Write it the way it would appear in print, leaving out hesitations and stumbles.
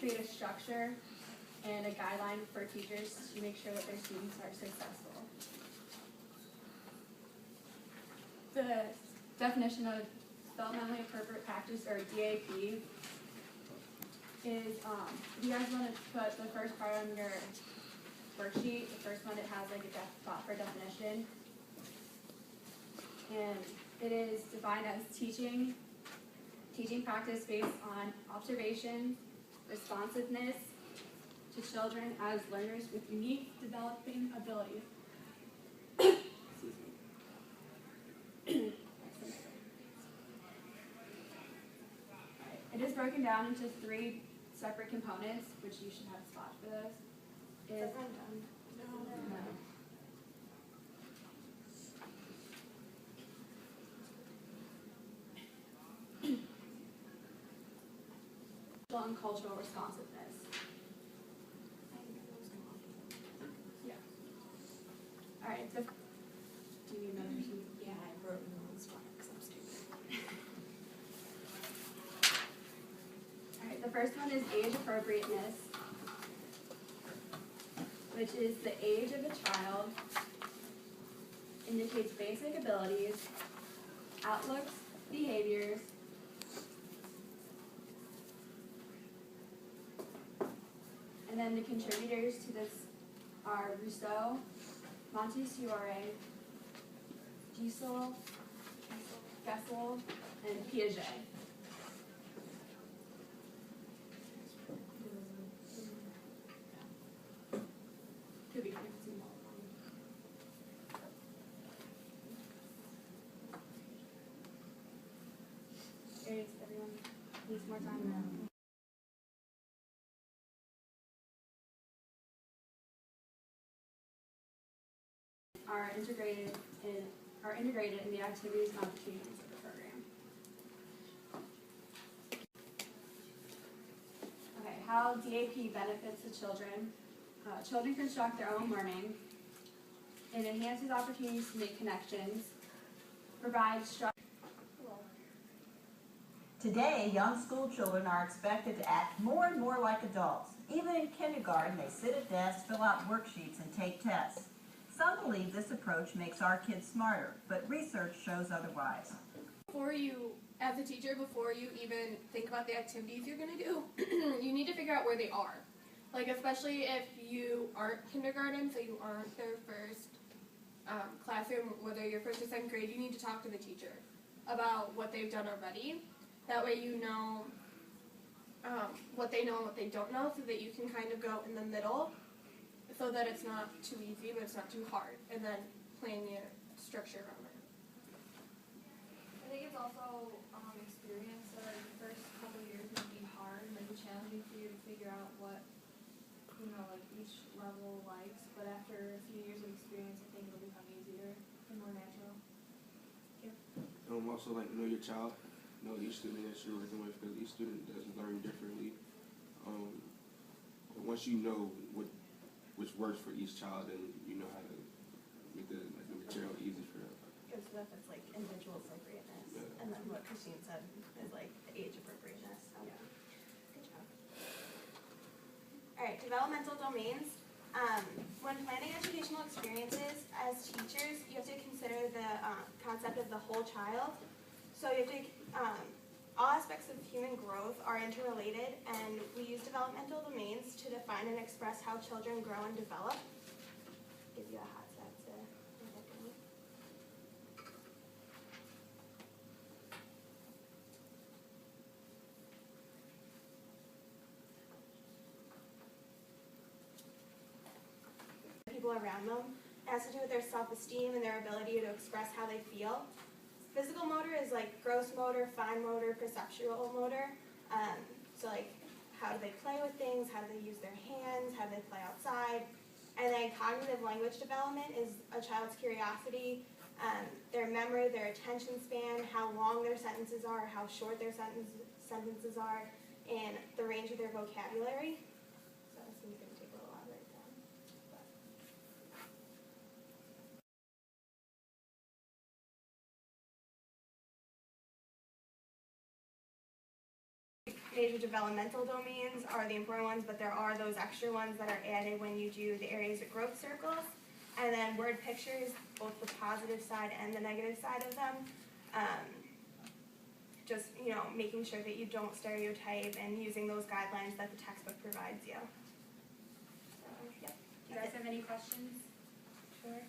create a structure and a guideline for teachers to make sure that their students are successful. The definition of developmentally appropriate practice, or DAP, is, if you guys want to put the first part on your worksheet, the first one, it has like a spot for definition. And it is defined as teaching practice based on observation, responsiveness to children as learners with unique developing abilities. Excuse me. It is broken down into 3 separate components, which you should have a spot for those. Is everyone done? No. And cultural responsiveness. Yeah. All right. Do you need another sheet? Yeah, I wrote in the wrong spot because I'm stupid. All right. The first one is age appropriateness, which is the age of a child, indicates basic abilities, outlooks, behaviors, and then the contributors to this are Rousseau, Montessori, Giesel, Gessel, and Piaget. Could be confusing. Everyone needs more time now. Are integrated in the activities and opportunities of the program. Okay, how DAP benefits the children. Children construct their own learning. It enhances opportunities to make connections, provides structure. Today, young school children are expected to act more and more like adults. Even in kindergarten, they sit at desks, fill out worksheets, and take tests. Some believe this approach makes our kids smarter, but research shows otherwise. Before you, as a teacher, before you even think about the activities you're going to do, you need to figure out where they are. Like, especially if you aren't kindergarten, so you aren't their first classroom, whether you're first or second grade, you need to talk to the teacher about what they've done already. That way you know what they know and what they don't know, so that you can kind of go in the middle, so that it's not too easy, but it's not too hard, and then plan your structure around it. I think it's also experience. So like the first couple of years might be hard, might be challenging for you to figure out what like each level likes. But after a few years of experience, I think it'll become easier and more natural. Yeah. Also, like, know your child, know each student that you're working with, because each student does learn differently. Once you know which works for each child, and you know how to make the material easy for them. Good stuff. It's like individual appropriateness, yeah. And then what Christine said is like the age appropriateness. So. Yeah. Good job. All right, developmental domains. When planning educational experiences as teachers, you have to consider the concept of the whole child. So you have to all aspects of human growth are interrelated, and we use developmental domains to define and express how children grow and develop. Give you a hot set to look at me. People around them. It has to do with their self-esteem and their ability to express how they feel. Physical motor is like gross motor, fine motor, perceptual motor. So like how do they play with things, how do they use their hands, how do they play outside. And then cognitive language development is a child's curiosity, their memory, their attention span, how long their sentences are, how short their sentences are, and the range of their vocabulary. So this is going to take a little while to write down. major developmental domains are the important ones, but there are those extra ones that are added when you do the areas of growth circles. And then word pictures, both the positive side and the negative side of them. Just, making sure that you don't stereotype and using those guidelines that the textbook provides you. So, yeah. Do you guys have any questions? Sure.